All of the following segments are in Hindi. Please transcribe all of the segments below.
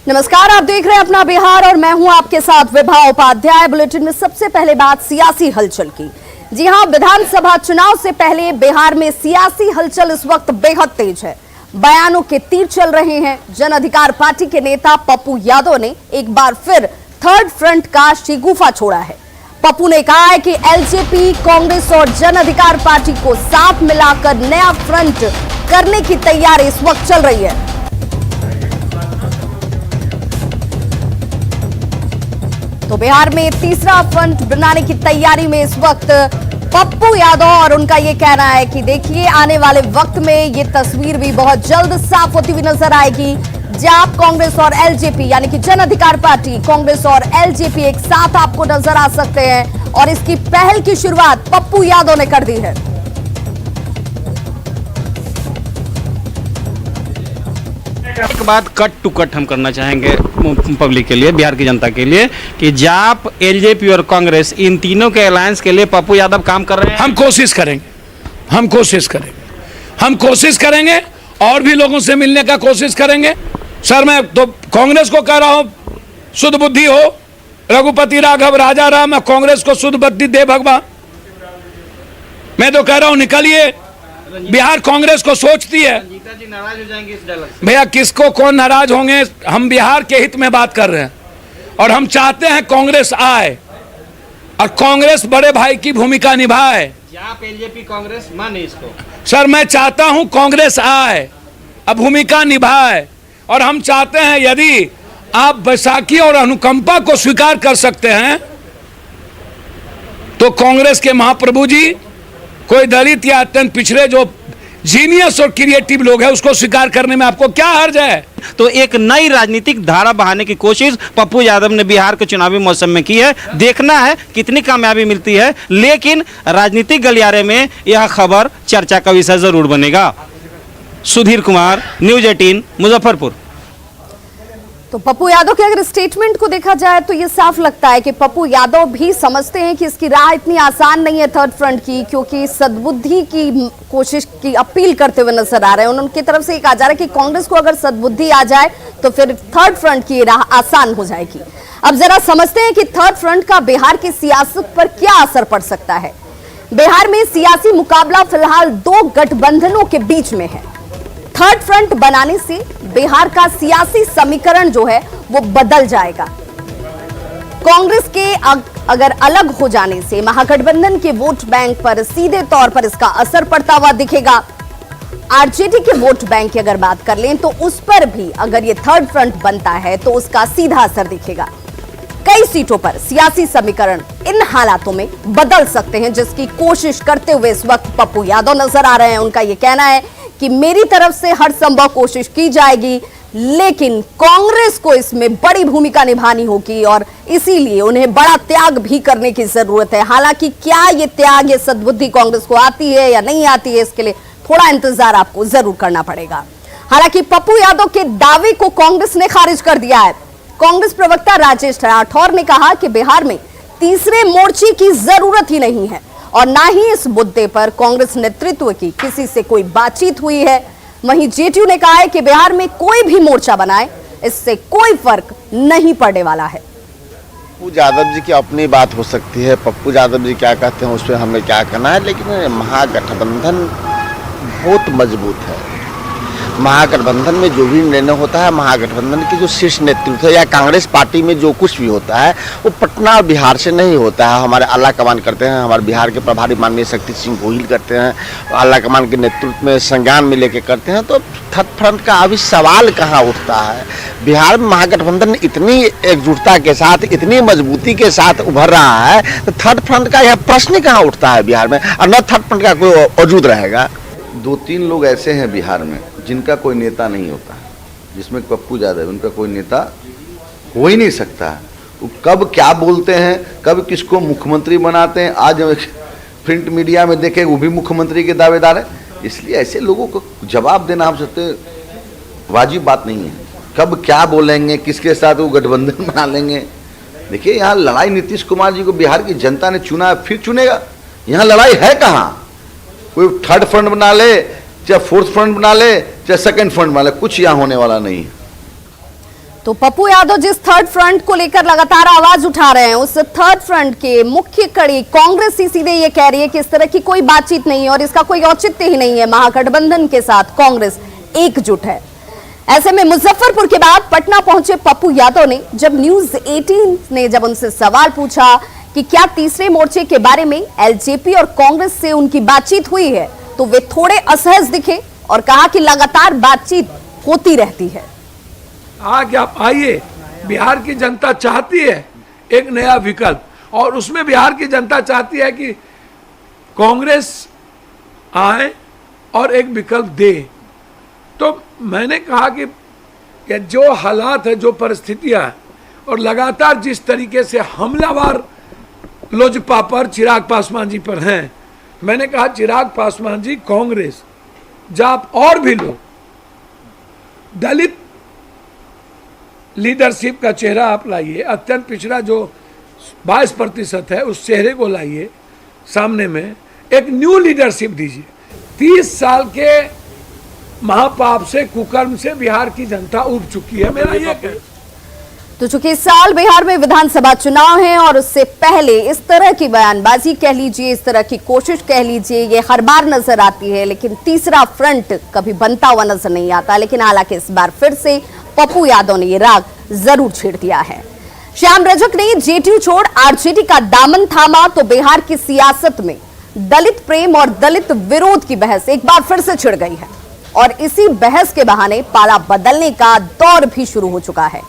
नमस्कार, आप देख रहे हैं अपना बिहार और मैं हूं आपके साथ विभा उपाध्याय। बुलेटिन में सबसे पहले बात सियासी हलचल की। जी हां, विधानसभा चुनाव से पहले बिहार में सियासी हलचल इस वक्त बेहद तेज है। बयानों के तीर चल रहे हैं। जन अधिकार पार्टी के नेता पप्पू यादव ने एक बार फिर थर्ड फ्रंट का शिगुफा छोड़ा है। पप्पू ने कहा है कि एलजेपी, कांग्रेस और जन अधिकार पार्टी को साथ मिलाकर नया फ्रंट करने की तैयारी इस वक्त चल रही है। तो बिहार में तीसरा फ्रंट बनाने की तैयारी में इस वक्त पप्पू यादव, और उनका ये कहना है कि देखिए आने वाले वक्त में ये तस्वीर भी बहुत जल्द साफ होती हुई नजर आएगी, जब कांग्रेस और एलजेपी यानी कि जन अधिकार पार्टी, कांग्रेस और एलजेपी एक साथ आपको नजर आ सकते हैं। और इसकी पहल की शुरुआत पप्पू यादव ने कर दी है। एक बात कट टू कट हम करना चाहेंगे पब्लिक के लिए, बिहार की जनता के लिए, कि जाप, एलजेपी और कांग्रेस, इन तीनों के अलायंस के लिए पप्पू यादव काम कर रहे हैं। हम कोशिश करेंगे और भी लोगों से मिलने का कोशिश करेंगे। सर, मैं तो कांग्रेस को कह रहा हूं, शुद्ध बुद्धि हो, रघुपति राघव राजा राम, मैं कांग्रेस को शुद्ध बुद्धि दे भगवान। मैं तो कह रहा हूं निकलिए। बिहार कांग्रेस को सोचती है। जी नाराज हो जाएंगे इस डायलॉग से। भैया किसको कौन नाराज होंगे, हम बिहार के हित में बात कर रहे हैं और हम चाहते हैं कांग्रेस आए और कांग्रेस बड़े भाई की भूमिका निभाए। आप एलजेपी कांग्रेस माने इसको। सर, मैं चाहता हूं कांग्रेस आए और भूमिका निभाए, और हम चाहते हैं यदि आप बैसाखी और अनुकंपा को स्वीकार कर सकते हैं तो कांग्रेस के महाप्रभु जी, कोई दलित या अत्यंत पिछड़े जो जीनियस और क्रिएटिव लोग हैं, उसको स्वीकार करने में आपको क्या हर्ज है। तो एक नई राजनीतिक धारा बहाने की कोशिश पप्पू यादव ने बिहार के चुनावी मौसम में की है। देखना है कितनी कामयाबी मिलती है, लेकिन राजनीतिक गलियारे में यह खबर चर्चा का विषय जरूर बनेगा। सुधीर कुमार, न्यूज 18, मुजफ्फरपुर। तो पप्पू यादव के अगर स्टेटमेंट को देखा जाए तो ये साफ लगता है कि पप्पू यादव भी समझते हैं कि इसकी राह इतनी आसान नहीं है थर्ड फ्रंट की, क्योंकि सद्बुद्धि की कोशिश की अपील करते हुए नजर आ रहे हैं। उनकी तरफ से कहा जा रहा है कि कांग्रेस को अगर सद्बुद्धि आ जाए तो फिर थर्ड फ्रंट की राह आसान हो जाएगी। अब जरा समझते हैं कि थर्ड फ्रंट का बिहार की सियासत पर क्या असर पड़ सकता है। बिहार में सियासी मुकाबला फिलहाल दो गठबंधनों के बीच में है। थर्ड फ्रंट बनाने से बिहार का सियासी समीकरण जो है वो बदल जाएगा। कांग्रेस के अगर अलग हो जाने से महागठबंधन के वोट बैंक पर सीधे तौर पर इसका असर पड़ता हुआ दिखेगा। आरजेडी के वोट बैंक की अगर बात कर लें तो उस पर भी अगर ये थर्ड फ्रंट बनता है तो उसका सीधा असर दिखेगा। कई सीटों पर सियासी समीकरण इन हालातों में बदल सकते हैं, जिसकी कोशिश करते हुए इस वक्त पप्पू यादव नजर आ रहे हैं। उनका यह कहना है कि मेरी तरफ से हर संभव कोशिश की जाएगी, लेकिन कांग्रेस को इसमें बड़ी भूमिका निभानी होगी और इसीलिए उन्हें बड़ा त्याग भी करने की जरूरत है। हालांकि क्या ये त्याग, ये सद्बुद्धि कांग्रेस को आती है या नहीं आती है, इसके लिए थोड़ा इंतजार आपको जरूर करना पड़ेगा। हालांकि पप्पू यादव के दावे को कांग्रेस ने खारिज कर दिया है। कांग्रेस प्रवक्ता राजेश राठौर ने कहा कि बिहार में तीसरे मोर्चे की जरूरत ही नहीं है और ना ही इस मुद्दे पर कांग्रेस नेतृत्व की किसी से कोई बातचीत हुई है। वहीं जेडीयू ने कहा है कि बिहार में कोई भी मोर्चा बनाए, इससे कोई फर्क नहीं पड़ने वाला है। पप्पू यादव जी की अपनी बात हो सकती है, पप्पू यादव जी क्या कहते हैं उस पर हमें क्या करना है, लेकिन महागठबंधन बहुत मजबूत है। महागठबंधन में जो भी निर्णय होता है, महागठबंधन की जो शीर्ष नेतृत्व है या कांग्रेस पार्टी में जो कुछ भी होता है वो पटना और बिहार से नहीं होता है। हमारे आला कमान करते हैं, हमारे बिहार के प्रभारी माननीय शक्ति सिंह गोहिल करते हैं, आला कमान के नेतृत्व में संज्ञान में लेके करते हैं। तो थर्ड फ्रंट का अभी सवाल कहाँ उठता है। बिहार में महागठबंधन इतनी एकजुटता के साथ, इतनी मजबूती के साथ उभर रहा है, तो थर्ड फ्रंट का यह प्रश्न कहाँ उठता है बिहार में, और न थर्ड फ्रंट का कोई वजूद रहेगा। 2-3 लोग ऐसे हैं बिहार में जिनका कोई नेता नहीं होता, जिसमें पप्पू यादव, उनका कोई नेता हो ही नहीं सकता। वो कब क्या बोलते हैं, कब किसको मुख्यमंत्री बनाते हैं। आज प्रिंट मीडिया में देखे वो भी मुख्यमंत्री के दावेदार है, इसलिए ऐसे लोगों को जवाब देना हम सकते वाजिब बात नहीं है। कब क्या बोलेंगे, किसके साथ वो गठबंधन बना लेंगे। देखिए, यहाँ लड़ाई नीतीश कुमार जी को बिहार की जनता ने चुना, फिर चुनेगा। यहाँ लड़ाई है कहाँ। कोई थर्ड फ्रंट बना ले, चाहे फोर्थ फ्रंट बना ले चाहे सेकंड फ्रंट बना ले, कुछ यहाँ होने वाला नहीं है। तो पप्पू यादव जिस थर्ड फ्रंट को लेकर लगातार आवाज उठा रहे हैं, उस थर्ड फ्रंट के मुख्य कड़ी कांग्रेस ही सीधे ये कह रही है कि इस तरह की कोई बातचीत नहीं है और इसका कोई औचित्य ही नहीं है। महागठबंधन के साथ कांग्रेस एकजुट है। ऐसे में मुजफ्फरपुर के बाद पटना पहुंचे पप्पू यादव ने जब न्यूज 18 ने जब उनसे सवाल पूछा कि क्या तीसरे मोर्चे के बारे में एलजेपी और कांग्रेस से उनकी बातचीत हुई है, तो वे थोड़े असहज दिखे और कहा कि लगातार बातचीत होती रहती है। आगे आप आइए, बिहार की जनता चाहती है एक नया विकल्प, और उसमें बिहार की जनता चाहती है कि कांग्रेस आए और एक विकल्प दे। तो मैंने कहा कि जो हालात है, जो परिस्थितियां हैं, और लगातार जिस तरीके से हमलावर लोजपा पर, चिराग पासवान जी पर हैं, मैंने कहा चिराग पासवान जी, कांग्रेस, जाप और भी लोग, दलित लीडरशिप का चेहरा आप लाइए, अत्यंत पिछड़ा जो 22% है उस चेहरे को लाइए सामने में, एक न्यू लीडरशिप दीजिए। 30 साल के महापाप से, कुकर्म से बिहार की जनता उब चुकी है, मेरा ये कहना। तो चूंकि इस साल बिहार में विधानसभा चुनाव है और उससे पहले इस तरह की बयानबाजी कह लीजिए, इस तरह की कोशिश कह लीजिए, ये हर बार नजर आती है, लेकिन तीसरा फ्रंट कभी बनता हुआ नजर नहीं आता। लेकिन हालांकि इस बार फिर से पप्पू यादव ने ये राग जरूर छेड़ दिया है। श्याम रजक ने जेडीयू छोड़ आरजेडी का दामन थामा तो बिहार की सियासत में दलित प्रेम और दलित विरोध की बहस एक बार फिर से छिड़ गई है और इसी बहस के बहाने पाला बदलने का दौर भी शुरू हो चुका है।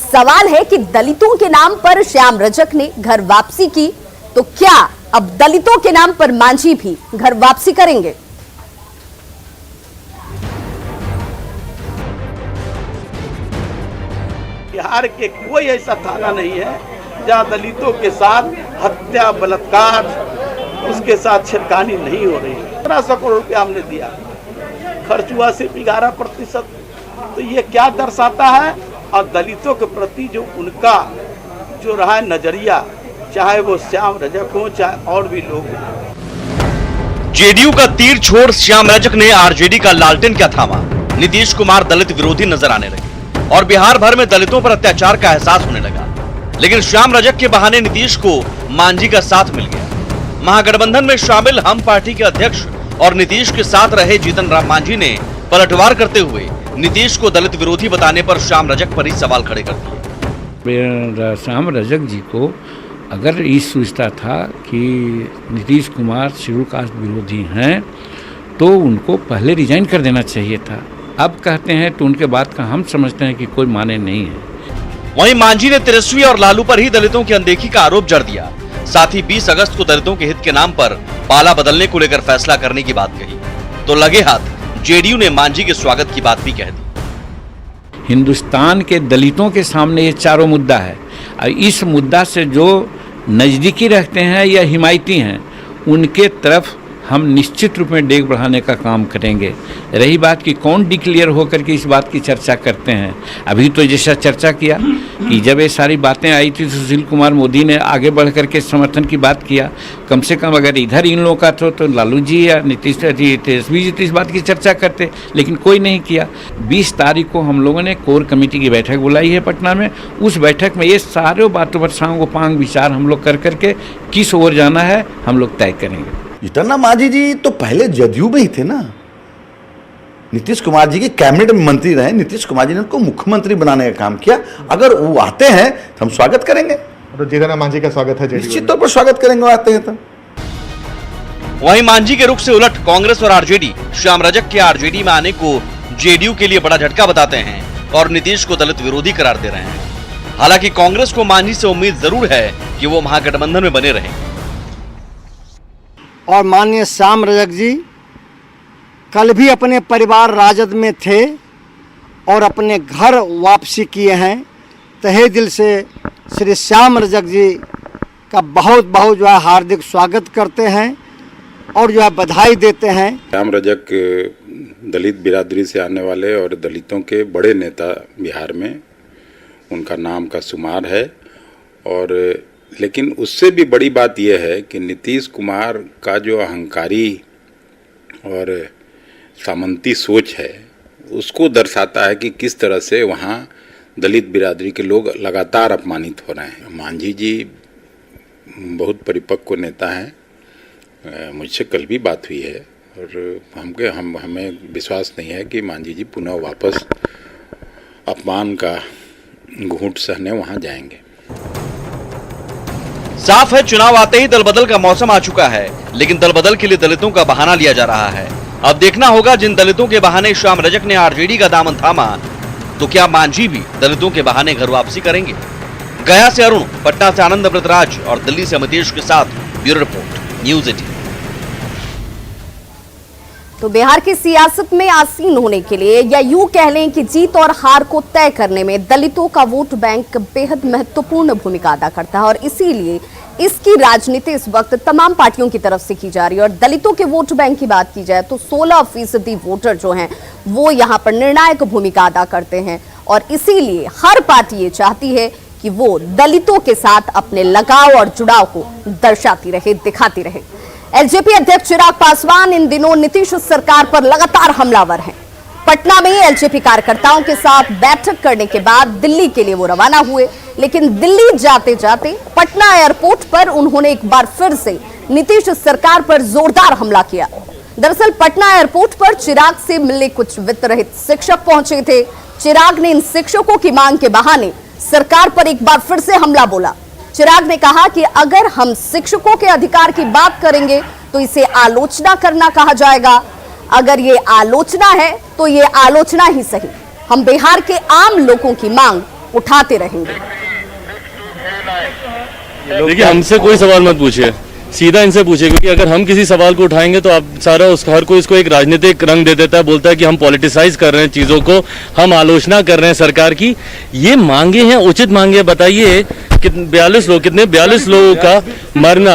सवाल है कि दलितों के नाम पर श्याम रजक ने घर वापसी की, तो क्या अब दलितों के नाम पर मांझी भी घर वापसी करेंगे? बिहार के कोई ऐसा थाना नहीं है जहां दलितों के साथ हत्या, बलात्कार, उसके साथ छेड़खानी नहीं हो रही है। 1500 करोड़ रुपया हमने दिया, खर्च हुआ सिर्फ 11%। तो ये क्या दर्शाता है? और दलितों के प्रति जो उनका जो रहा है नजरिया, चाहे वो श्याम रजक हो चाहे और भी लोग हो। जेडीयू का तीर छोड़ श्याम रजक ने आरजेडी का लालटेन क्या थामा। नीतीश कुमार दलित विरोधी नजर आने लगे और बिहार भर में दलितों पर अत्याचार का एहसास होने लगा। लेकिन श्याम रजक के बहाने नीतीश को मांझी का साथ मिल गया। महागठबंधन में शामिल हम पार्टी के अध्यक्ष और नीतीश के साथ रहे जीतन राम मांझी ने पलटवार करते हुए नीतीश को दलित विरोधी बताने पर श्याम रजक पर ही सवाल खड़े कर दिए। श्याम रजक जी को अगर ये सोचता था कि नीतीश कुमार शेड्यूल कास्ट विरोधी हैं तो उनको पहले रिजाइन कर देना चाहिए था। अब कहते हैं तो उनके बात का हम समझते हैं कि कोई माने नहीं है। वहीं मांझी ने तेजस्वी और लालू पर ही दलितों की अनदेखी का आरोप जड़ दिया। साथ ही 20 अगस्त को दलितों के हित के नाम पर पाला बदलने को लेकर फैसला करने की बात कही। तो लगे हाथ जेडीयू ने मांझी के स्वागत की बात भी कह दी। हिंदुस्तान के दलितों के सामने ये चारों मुद्दा है और इस मुद्दा से जो नज़दीकी रखते हैं या हिमायती हैं उनके तरफ हम निश्चित रूप में डेग बढ़ाने का काम करेंगे। रही बात कि कौन डिक्लेयर होकर के इस बात की चर्चा करते हैं, अभी तो जैसा चर्चा किया कि जब ये सारी बातें आई थी तो सुशील कुमार मोदी ने आगे बढ़ करके समर्थन की बात किया। कम से कम अगर इधर इन लोगों का तो लालू जी या नीतीश जी, तेजस्वी जी तो इस बात की चर्चा करते, लेकिन कोई नहीं किया। 20 तारीख को हम लोगों ने कोर कमेटी की बैठक बुलाई है पटना में। उस बैठक में ये सारे बातों पर सांगोपांग विचार हम लोग कर करके किस ओर जाना है हम लोग तय करेंगे। जीतन राम मांझी जी तो पहले जदयू में ही थे ना, नीतीश कुमार जी के कैबिनेट में मंत्री रहे। नीतीश कुमार जी ने उनको मुख्यमंत्री बनाने का काम किया। अगर वो आते हैं तो हम स्वागत करेंगे। तो जीतन राम मांझी का स्वागत है, निश्चित तौर पर स्वागत करेंगे, वो आते हैं तो। वहीं मांझी के रुख से उलट कांग्रेस और आरजेडी श्याम रजक के आरजेडी में आने को जेडीयू के लिए बड़ा झटका बताते हैं और नीतीश को दलित विरोधी करार दे रहे हैं। हालांकि कांग्रेस को मांझी से उम्मीद जरूर है कि वो महागठबंधन में बने रहेंगे। और माननीय श्याम रजक जी कल भी अपने परिवार राजद में थे और अपने घर वापसी किए हैं। तहे दिल से श्री श्याम रजक जी का बहुत बहुत जो है हार्दिक स्वागत करते हैं और जो है बधाई देते हैं। श्याम रजक दलित बिरादरी से आने वाले और दलितों के बड़े नेता बिहार में उनका नाम का शुमार है। और लेकिन उससे भी बड़ी बात यह है कि नीतीश कुमार का जो अहंकारी और सामंती सोच है उसको दर्शाता है कि किस तरह से वहाँ दलित बिरादरी के लोग लगातार अपमानित हो रहे हैं। मांझी जी बहुत परिपक्व नेता हैं, मुझसे कल भी बात हुई है और हमें विश्वास नहीं है कि मांझी जी पुनः वापस अपमान का घूंट सहने वहाँ जाएंगे। साफ है चुनाव आते ही दल बदल का मौसम आ चुका है, लेकिन दल बदल के लिए दलितों का बहाना लिया जा रहा है। अब देखना होगा जिन दलितों के बहाने श्याम रजक ने आरजेडी का दामन थामा, तो क्या मांझी भी दलितों के बहाने घर वापसी करेंगे। गया से अरुण, पटना से आनंद अमृतराज और दिल्ली से अमितेश के साथ ब्यूरो रिपोर्ट, न्यूज़ 18। तो बिहार की सियासत में आसीन होने के लिए या यूं कह लें कि जीत और हार को तय करने में दलितों का वोट बैंक बेहद महत्वपूर्ण भूमिका अदा करता है और इसीलिए इसकी राजनीति इस वक्त तमाम पार्टियों की तरफ से की जा रही है। और दलितों के वोट बैंक की बात की जाए तो 16% वोटर जो हैं वो यहां पर निर्णायक भूमिका अदा करते हैं और इसीलिए हर पार्टी ये चाहती है कि वो दलितों के साथ अपने लगाव और जुड़ाव को दर्शाती रहे, दिखाती रहे। एलजेपी अध्यक्ष चिराग पासवान इन दिनों नीतीश सरकार पर लगातार हमलावर हैं। पटना में एलजेपी कार्यकर्ताओं के साथ बैठक करने के बाद दिल्ली के लिए वो रवाना हुए, लेकिन दिल्ली जाते जाते पटना एयरपोर्ट पर उन्होंने एक बार फिर से नीतीश सरकार पर जोरदार हमला किया। दरअसल पटना एयरपोर्ट पर चिराग से मिलने कुछ वित्त रहित शिक्षक पहुंचे थे। चिराग ने इन शिक्षकों की मांग के बहाने सरकार पर एक बार फिर से हमला बोला। चिराग ने कहा कि अगर हम शिक्षकों के अधिकार की बात करेंगे तो इसे आलोचना करना कहा जाएगा। अगर ये आलोचना है तो ये आलोचना ही सही, हम बिहार के आम लोगों की मांग उठाते रहेंगे। देखिए, हमसे कोई सवाल मत पूछिए, सीधा इनसे पूछिए, क्योंकि अगर हम किसी सवाल को उठाएंगे तो आप सारा हर कोई इसको एक राजनीतिक रंग दे देता है, बोलता है कि हम पॉलिटिसाइज कर रहे हैं चीजों को, हम आलोचना कर रहे हैं सरकार की। ये मांगे हैं, उचित मांगे। बताइए 42 लोगों का मरना,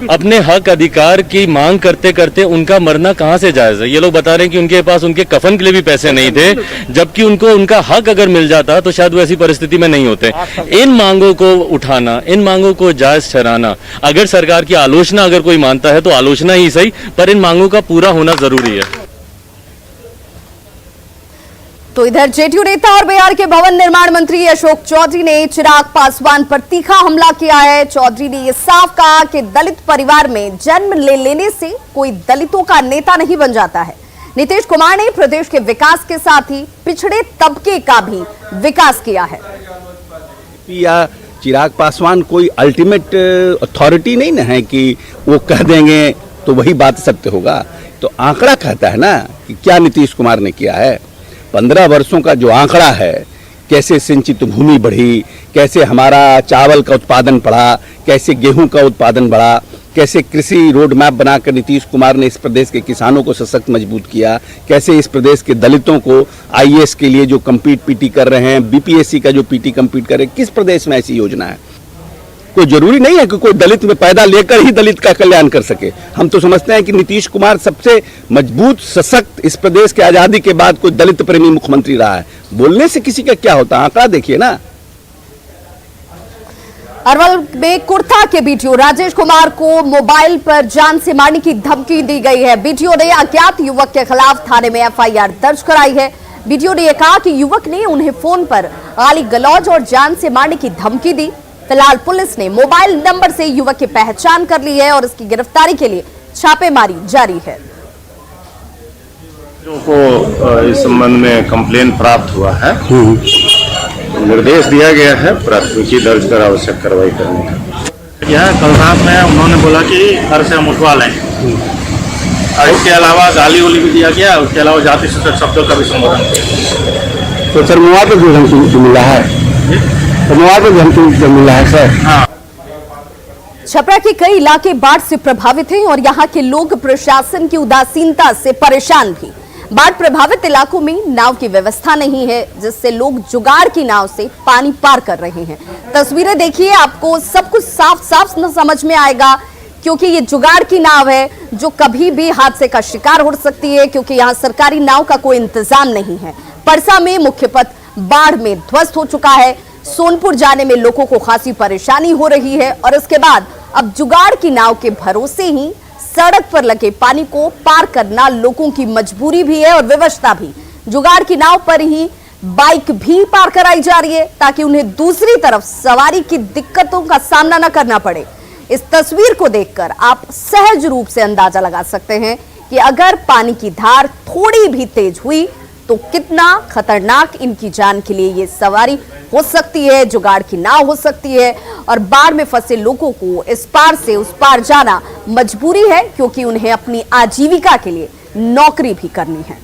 अपने हक अधिकार की मांग करते करते उनका मरना कहां से जायज है। ये लोग बता रहे हैं कि उनके पास उनके कफन के लिए भी पैसे नहीं थे, जबकि उनको उनका हक अगर मिल जाता तो शायद वो ऐसी परिस्थिति में नहीं होते। इन मांगों को उठाना, इन मांगों को जायज ठहराना, अगर सरकार की आलोचना अगर कोई मानता है तो आलोचना ही सही, पर इन मांगों का पूरा होना जरूरी है। तो इधर जेडीयू नेता और बिहार के भवन निर्माण मंत्री अशोक चौधरी ने चिराग पासवान पर तीखा हमला किया है। चौधरी ने यह साफ कहा कि दलित परिवार में जन्म ले लेने से कोई दलितों का नेता नहीं बन जाता है। नीतीश कुमार ने प्रदेश के विकास के साथ ही पिछड़े तबके का भी विकास किया है। या चिराग पासवान कोई अल्टीमेट अथॉरिटी नहीं ना है कि वो कह देंगे तो वही बात सत्य होगा। तो आंकड़ा कहता है ना कि क्या नीतीश कुमार ने किया है। 15 वर्षों का जो आंकड़ा है, कैसे सिंचित भूमि बढ़ी, कैसे हमारा चावल का उत्पादन बढ़ा, कैसे गेहूं का उत्पादन बढ़ा, कैसे कृषि रोड मैप बनाकर नीतीश कुमार ने इस प्रदेश के किसानों को सशक्त मजबूत किया, कैसे इस प्रदेश के दलितों को आईएएस के लिए जो पीटी कर रहे हैं, बीपीएससी का जो पीटी कम्पीट कर रहे हैं, किस प्रदेश में ऐसी योजना है। कोई जरूरी नहीं है कि कोई दलित में पैदा लेकर ही दलित का कल्याण कर सके। हम तो समझते हैं कि नीतीश कुमार सबसे मजबूत, सशक्त इस प्रदेश के आजादी के बाद कोई दलित प्रेमी मुख्यमंत्री रहा है। बोलने से किसी का क्या होता है, आंकड़ा देखिए ना। अरवल में कुर्था के बीटीओ राजेश कुमार को मोबाइल पर जान से मारने की धमकी दी गई है। बीटीओ ने अज्ञात युवक के खिलाफ थाने में एफआईआर दर्ज कराई है। बीटीओ ने यह कहा कि युवक ने उन्हें फोन पर गाली गलौज और जान से मारने की धमकी दी। फिलहाल पुलिस ने मोबाइल नंबर से युवक की पहचान कर ली है और इसकी गिरफ्तारी के लिए छापेमारी जारी है। को इस संबंध में कंप्लेन प्राप्त हुआ है, निर्देश दिया गया है प्राथमिकी दर्ज कर आवश्यक कार्रवाई करने का। यह कल रात में उन्होंने बोला कि घर से हम उठवा लें, और इसके अलावा गाली उली भी दिया गया, उसके अलावा जाति सूचक शब्दों का भी संबोधन किया। तो सर मोबाइल पर भी धमकी मिला है, तो मोबाइल पर भी धमकी मिला है सर। हाँ। छपरा के कई इलाके बाढ़ से प्रभावित हैं और यहाँ के लोग प्रशासन की उदासीनता से परेशान भी। बाढ़ प्रभावित इलाकों में नाव की व्यवस्था नहीं है, जिससे लोग जुगाड़ की नाव से पानी पार कर रहे हैं। तस्वीरें देखिए, आपको सब कुछ साफ साफ समझ में आएगा, क्योंकि ये जुगाड़ की नाव है जो कभी भी हादसे का शिकार हो सकती है, क्योंकि यहाँ सरकारी नाव का कोई इंतजाम नहीं है। परसा में मुख्य पथ बाढ़ में ध्वस्त हो चुका है। सोनपुर जाने में लोगों को खासी परेशानी हो रही है और इसके बाद अब जुगाड़ की नाव के भरोसे ही सड़क पर लगे पानी को पार करना लोगों की मजबूरी भी है और विवशता भी। जुगाड़ की नाव पर ही बाइक भी पार कराई जा रही है ताकि उन्हें दूसरी तरफ सवारी की दिक्कतों का सामना न करना पड़े। इस तस्वीर को देखकर आप सहज रूप से अंदाजा लगा सकते हैं कि अगर पानी की धार थोड़ी भी तेज हुई तो कितना खतरनाक इनकी जान के लिए ये सवारी हो सकती है, जुगाड़ की नाव हो सकती है और बाढ़ में फंसे लोगों को इस पार से उस पार जाना मजबूरी है क्योंकि उन्हें अपनी आजीविका के लिए नौकरी भी करनी है।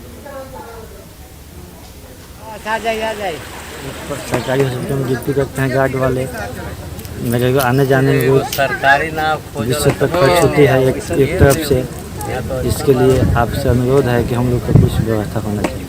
सरकारी हॉस्पिटल में ड्यूटी करते हैं गार्ड वाले, मेरे को आने जाने में बहुत सरकारी नाव 20 रुपये खर्च होती है एक तरफ से। इसके लिए आपसे अनुरोध है कि हम लोग को कुछ व्यवस्था होना चाहिए।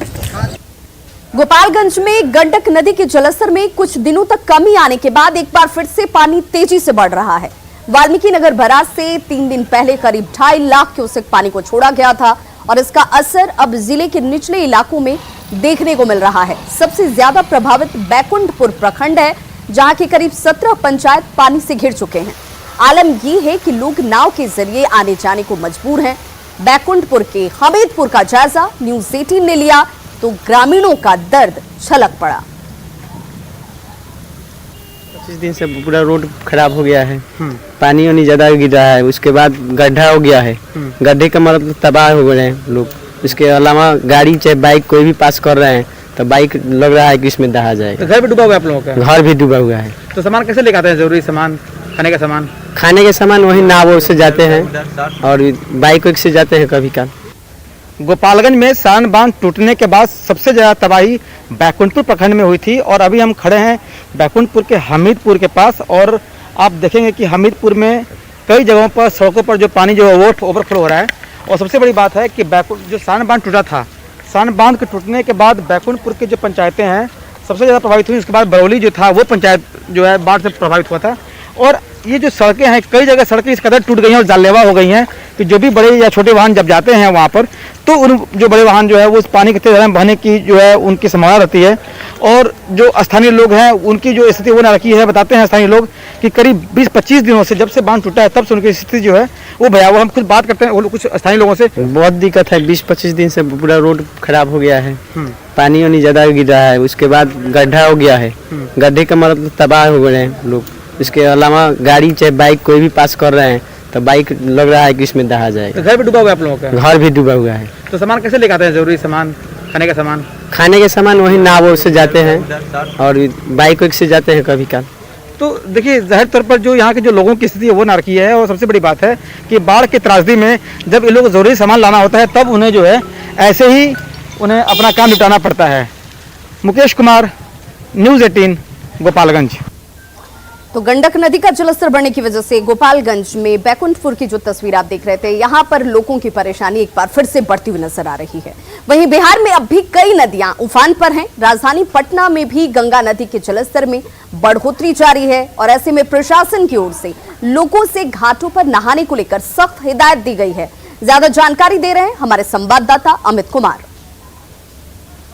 गोपालगंज में गंडक नदी के जलस्तर में कुछ दिनों तक कमी आने के बाद एक बार फिर से पानी तेजी से बढ़ रहा है। वाल्मीकि नगर बैराज से 3 दिन पहले करीब 2.5 लाख क्यूसेक पानी को छोड़ा गया था और इसका असर अब जिले के निचले इलाकों में देखने को मिल रहा है। सबसे ज्यादा प्रभावित बैकुंठपुर प्रखंड है, जहां के करीब 17 पंचायत पानी से घिर चुके हैं। आलम ये है कि लोग नाव के जरिए आने जाने को मजबूर हैं। बैकुंठपुर के हमीदपुर का जायजा न्यूज़ 18 ने लिया तो ग्रामीणों का दर्द छलक पड़ा। 25 दिन से पूरा रोड खराब हो गया है, पानी वानी ज्यादा गिर रहा है, उसके बाद गड्ढा हो गया है, गड्ढे का मतलब तबाह हो गए हैं लोग। इसके अलावा गाड़ी चाहे बाइक कोई भी पास कर रहे हैं तो बाइक लग रहा है कि इसमें दहा जाएगा। तो घर भी डूबा हुआ है आप लोगों का? घर भी डूबा हुआ है। तो सामान कैसे लेकर आते हैं? जरूरी सामान, खाने का सामान? खाने के सामान वही नाव से जाते हैं और बाइक से जाते हैं कभी कभी। गोपालगंज में सारण बांध टूटने के बाद सबसे ज़्यादा तबाही बैकुंठपुर प्रखंड में हुई थी और अभी हम खड़े हैं बैकुंठपुर के हमीदपुर के पास और आप देखेंगे कि हमीदपुर में कई जगहों पर सड़कों पर जो पानी जो ओवरफ्लो हो रहा है। और सबसे बड़ी बात है कि जो सारण बांध टूटा था, सारण बांध के टूटने के बाद बैकुंठपुर की जो पंचायतें हैं सबसे ज़्यादा प्रभावित हुई। उसके बाद बरौली जो था वो पंचायत जो है बाढ़ से प्रभावित हुआ था। और ये जो सड़कें हैं कई जगह सड़कें इस कदर टूट गई हैं और जानलेवा हो गई हैं कि जो भी बड़े या छोटे वाहन जब जाते हैं वहाँ पर तो उन जो बड़े वाहन जो है वो उस पानी के तेज में बहने की जो है उनकी संभावना रहती है। और जो स्थानीय लोग हैं उनकी जो स्थिति वो न रखी है। बताते हैं स्थानीय लोग कि करीब 20-25 दिनों से जब से बांध टूटा है तब से उनकी स्थिति जो है वो भयावह। हम खुद बात करते हैं कुछ स्थानीय लोगों से, बहुत दिक्कत है। 20-25 दिन से पूरा रोड खराब हो गया है, पानी वानी ज्यादा गिर रहा है, उसके बाद गड्ढा हो गया है, गड्ढे का मतलब तबाह हो गए हैं लोग। इसके अलावा गाड़ी चाहे बाइक कोई भी पास कर रहे हैं तो बाइक लग रहा है कि इसमें दहा जाएगा। तो घर भी डूबा हुआ है आप लोगों का? घर भी डूबा हुआ है। तो सामान कैसे लेकर आते हैं? जरूरी सामान, खाने का सामान? खाने के सामान वही नाव से जाते हैं और बाइक से जाते हैं कभी कभी। तो देखिए जाहिर तौर पर जो यहाँ के जो लोगों की स्थिति है वो नारकी है। और सबसे बड़ी बात है कि बाढ़ की त्रासदी में जब ये लोग जरूरी सामान लाना होता है तब उन्हें जो है ऐसे ही उन्हें अपना काम निपटाना पड़ता है। मुकेश कुमार, न्यूज़ 18, गोपालगंज। तो गंडक नदी का जलस्तर बढ़ने की वजह से गोपालगंज में बैकुंठपुर की जो तस्वीर आप देख रहे थे, यहां पर लोगों की परेशानी एक बार फिर से बढ़ती हुई नजर आ रही है। वहीं बिहार में अब भी कई नदियां उफान पर हैं। राजधानी पटना में भी गंगा नदी के जलस्तर में बढ़ोतरी जारी है और ऐसे में प्रशासन की ओर से लोगों से घाटों पर नहाने को लेकर सख्त हिदायत दी गई है। ज्यादा जानकारी दे रहे हैं हमारे संवाददाता अमित कुमार।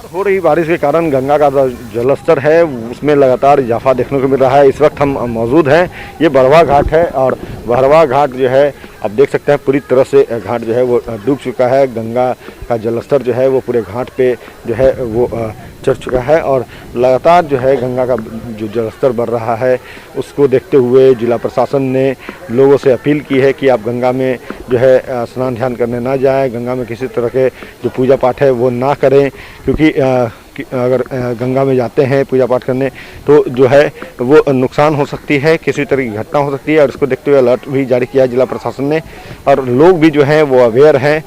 हो रही बारिश के कारण गंगा का जलस्तर है उसमें लगातार इजाफा देखने को मिल रहा है। इस वक्त हम मौजूद हैं, ये बरवा घाट है और बरवा घाट जो है आप देख सकते हैं पूरी तरह से घाट जो है वो डूब चुका है। गंगा का जलस्तर जो है वो पूरे घाट पे जो है वो चढ़ चुका है और लगातार जो है गंगा का जो जलस्तर बढ़ रहा है उसको देखते हुए जिला प्रशासन ने लोगों से अपील की है कि आप गंगा में जो है स्नान ध्यान करने ना जाएं, गंगा में किसी तरह के जो पूजा पाठ है वो ना करें क्योंकि अगर गंगा में जाते हैं पूजा पाठ करने तो जो है वो नुकसान हो सकती है, किसी तरह की घटना हो सकती है। और इसको देखते हुए अलर्ट भी जारी किया जिला प्रशासन ने और लोग भी जो हैं वो अवेयर हैं।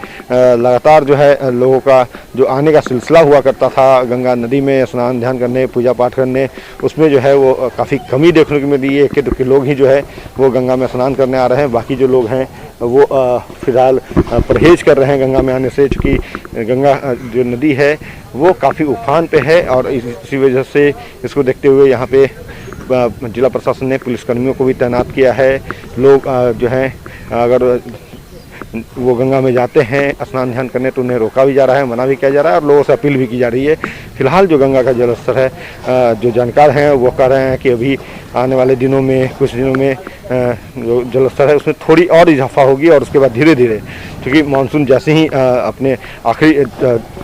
लगातार जो है लोगों का जो आने का सिलसिला हुआ करता था गंगा नदी में स्नान ध्यान करने पूजा पाठ करने, उसमें जो है वो काफ़ी कमी देखने को मिल रही है। कि लोग ही जो है वो गंगा में स्नान करने आ रहे हैं, बाकी जो लोग हैं वो फिलहाल परहेज कर रहे हैं गंगा में आने से, चूँकि गंगा जो नदी है वो काफ़ी उफान पे है। और इसी वजह से इसको देखते हुए यहाँ पे जिला प्रशासन ने पुलिसकर्मियों को भी तैनात किया है। लोग जो हैं अगर वो गंगा में जाते हैं स्नान ध्यान करने तो उन्हें रोका भी जा रहा है, मना भी किया जा रहा है और लोगों से अपील भी की जा रही है। फिलहाल जो गंगा का जलस्तर है, जो जानकार हैं वो कह रहे हैं कि अभी आने वाले दिनों में, कुछ दिनों में जो जलस्तर है उसमें थोड़ी और इजाफा होगी और उसके बाद धीरे धीरे, क्योंकि मानसून जैसे ही अपने आखिरी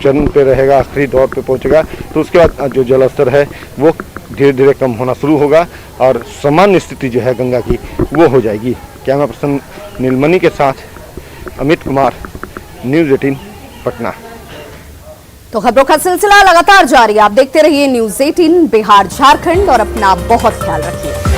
चरण पे रहेगा, आखिरी दौर पे पहुंचेगा, तो उसके बाद जो जलस्तर है वो धीरे धीरे कम होना शुरू होगा और सामान्य स्थिति जो है गंगा की वो हो जाएगी। कैमरा पर्सन नीलमणि के साथ अमित कुमार, न्यूज़ 18 पटना। तो खबरों का सिलसिला लगातार जारी, आप देखते रहिए न्यूज़ 18 बिहार झारखंड और अपना बहुत ख्याल रखिए।